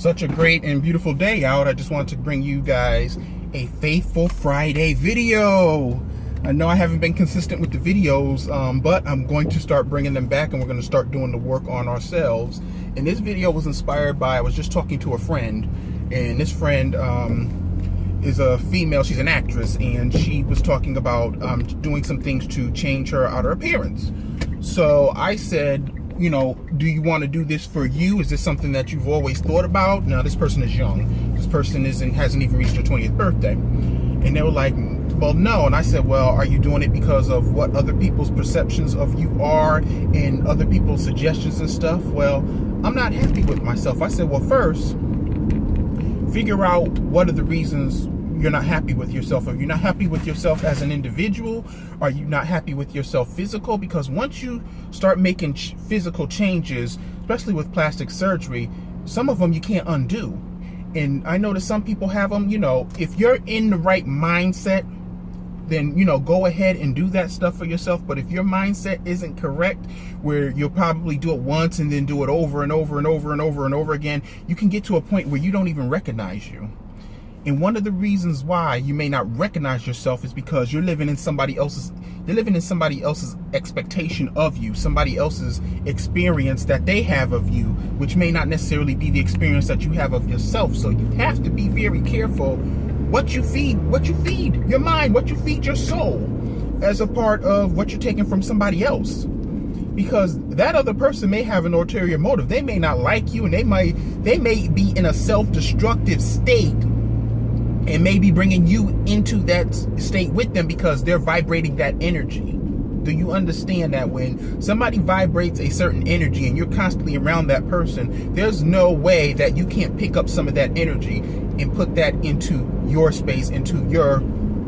Such a great and beautiful day out. I just wanted to bring you guys a Faithful Friday video. I know I haven't been consistent with the videos, but I'm going to start bringing them back, and we're going to start doing the work on ourselves. And this video was inspired by, I was just talking to a friend, and this friend is a female. She's an actress, and she was talking about doing some things to change her outer appearance. So I said, you know, do you want to do this for you? Is this something that you've always thought about? Now, this person is young. This person hasn't even reached her 20th birthday. And they were like, well, no. And I said, well, are you doing it because of what other people's perceptions of you are and other people's suggestions and stuff? Well, I'm not happy with myself. I said, well, first, figure out what are the reasons you're not happy with yourself. Are you not happy with yourself as an individual? Are you not happy with yourself physical? Because once you start making physical changes, especially with plastic surgery, some of them you can't undo. And I know that some people have them. You know, if you're in the right mindset, then, you know, go ahead and do that stuff for yourself. But if your mindset isn't correct, where you'll probably do it once and then do it over and over and over and over and over again, you can get to a point where you don't even recognize you. And one of the reasons why you may not recognize yourself is because you're living in somebody else's expectation of you, somebody else's experience that they have of you, which may not necessarily be the experience that you have of yourself. So you have to be very careful what you feed your mind, what you feed your soul, as a part of what you're taking from somebody else. Because that other person may have an ulterior motive. They may not like you, and they may be in a self-destructive state, and maybe bringing you into that state with them because they're vibrating that energy. Do you understand that when somebody vibrates a certain energy and you're constantly around that person, there's no way that you can't pick up some of that energy and put that into your space, into your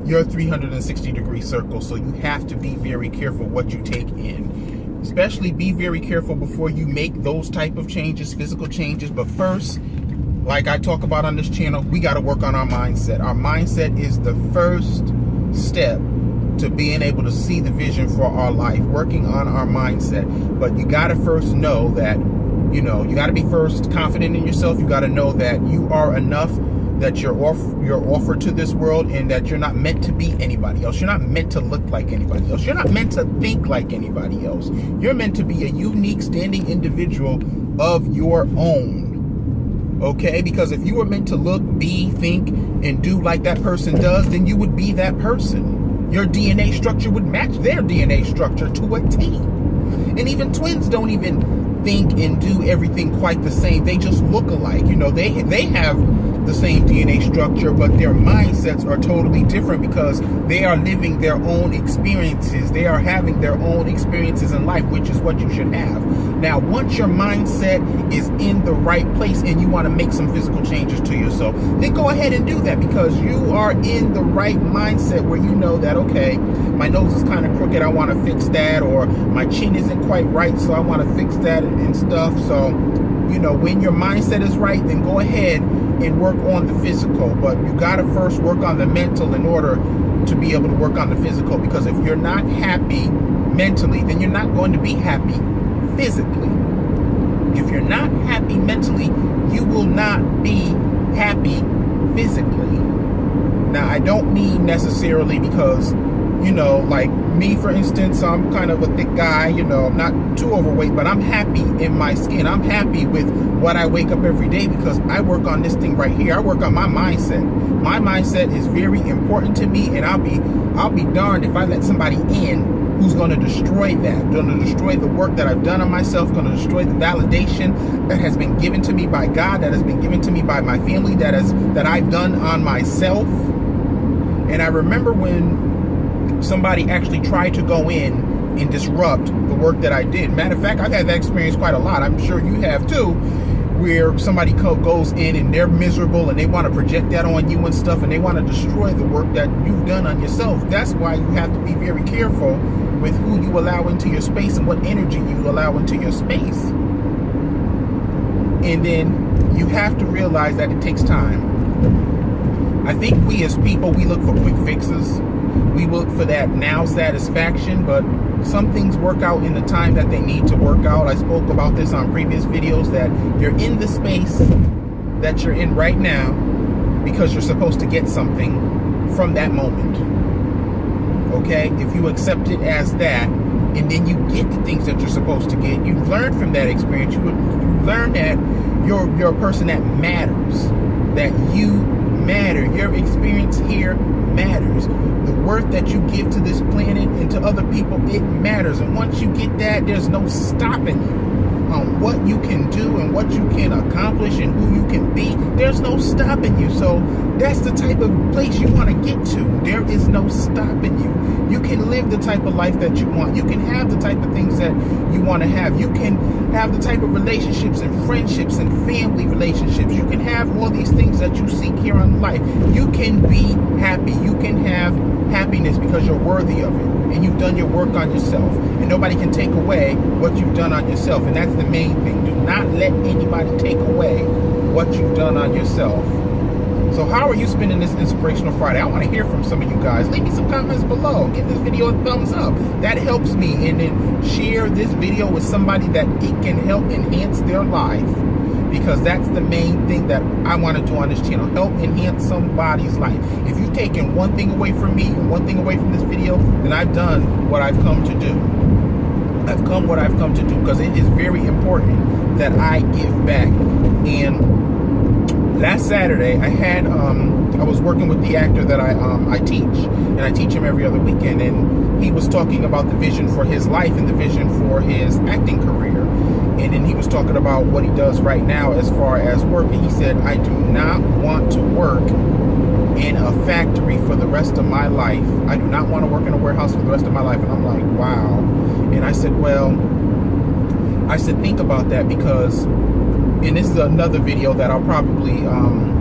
360-degree circle. So you have to be very careful what you take in. Especially be very careful before you make those type of changes, physical changes. But first, like I talk about on this channel, we got to work on our mindset. Our mindset is the first step to being able to see the vision for our life, working on our mindset. But you got to first know that, you know, you got to be first confident in yourself. You got to know that you are enough, that you're offered to this world, and that you're not meant to be anybody else. You're not meant to look like anybody else. You're not meant to think like anybody else. You're meant to be a unique, standing individual of your own. Okay, because if you were meant to look, be, think, and do like that person does, then you would be that person. Your DNA structure would match their DNA structure to a T. And even twins don't even think and do everything quite the same. They just look alike. You know, they have the same DNA structure, but their mindsets are totally different because they are living their own experiences. They are having their own experiences in life, which is what you should have. Now, once your mindset is in the right place and you want to make some physical changes to yourself, then go ahead and do that, because you are in the right mindset where you know that, okay, my nose is kind of crooked, I want to fix that, or my chin isn't quite right, so I want to fix that and stuff. So, you know, when your mindset is right, then go ahead and work on the physical. But you got to first work on the mental in order to be able to work on the physical, because if you're not happy mentally, then you're not going to be happy physically. If you're not happy mentally, you will not be happy physically. Now, I don't mean necessarily because, you know, like me, for instance, I'm kind of a thick guy, you know, I'm not too overweight, but I'm happy in my skin. I'm happy with what I wake up every day because I work on this thing right here. I work on my mindset. My mindset is very important to me, and I'll be darned if I let somebody in who's going to destroy that, going to destroy the work that I've done on myself, going to destroy the validation that has been given to me by God, that has been given to me by my family, that I've done on myself. And I remember when somebody actually tried to go in and disrupt the work that I did. Matter of fact, I've had that experience quite a lot. I'm sure you have too, where somebody goes in and they're miserable and they want to project that on you and stuff, and they want to destroy the work that you've done on yourself. That's why you have to be very careful with who you allow into your space and what energy you allow into your space. And then you have to realize that it takes time. I think we as people, we look for quick fixes. We look for that now satisfaction, but some things work out in the time that they need to work out. I spoke about this on previous videos, that you're in the space that you're in right now because you're supposed to get something from that moment. Okay? If you accept it as that, and then you get the things that you're supposed to get, you learn from that experience. You learn that you're a person that matters, that you matter. Your experience here matters. The worth that you give to this planet and to other people, it matters. And once you get that, there's no stopping you on what you can do and what you can accomplish and who you can be. There's no stopping you. So that's the type of place you want to get to. There is no stopping you. You can live the type of life that you want. You can have the type of things that you want to have. You can have the type of relationships and friendships and family relationships. You can have all these things that you seek here on life. You can be happy. You can have happiness because you're worthy of it. And you've done your work on yourself. And nobody can take away what you've done on yourself. And that's the main thing. Do not let anybody take away what you've done on yourself. So how are you spending this Inspirational Friday? I want to hear from some of you guys. Leave me some comments below. Give this video a thumbs up. That helps me. And then share this video with somebody that it can help enhance their life. Because that's the main thing that I want to do on this channel. Help enhance somebody's life. If you've taken one thing away from me and one thing away from this video, then I've done what I've come to do. I've come what I've come to do because it is very important that I give back. And last Saturday, I was working with the actor that I teach, and I teach him every other weekend, and he was talking about the vision for his life and the vision for his acting career. And then he was talking about what he does right now as far as work. And he said, I do not want to work in a factory for the rest of my life. I do not want to work in a warehouse for the rest of my life. And I'm like, wow. And I said, think about that because, and this is another video that I'll probably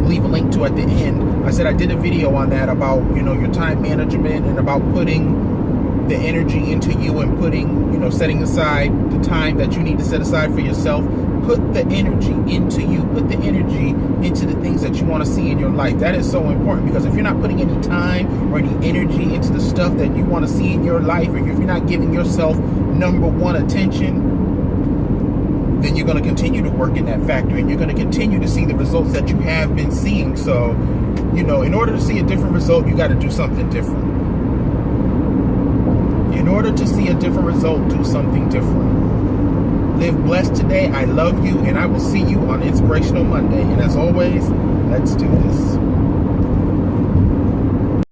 leave a link to at the end. I said I did a video on that about, your time management and about putting the energy into you and putting, setting aside the time that you need to set aside for yourself. Put the energy into you. Put the energy into the things that you want to see in your life. That is so important because if you're not putting any time or any energy into the stuff that you want to see in your life, or if you're not giving yourself number one attention, then you're going to continue to work in that factory and you're going to continue to see the results that you have been seeing. So, in order to see a different result, you got to do something different. In order to see a different result, do something different. Live blessed today. I love you, and I will see you on Inspirational Monday. And as always, let's do this.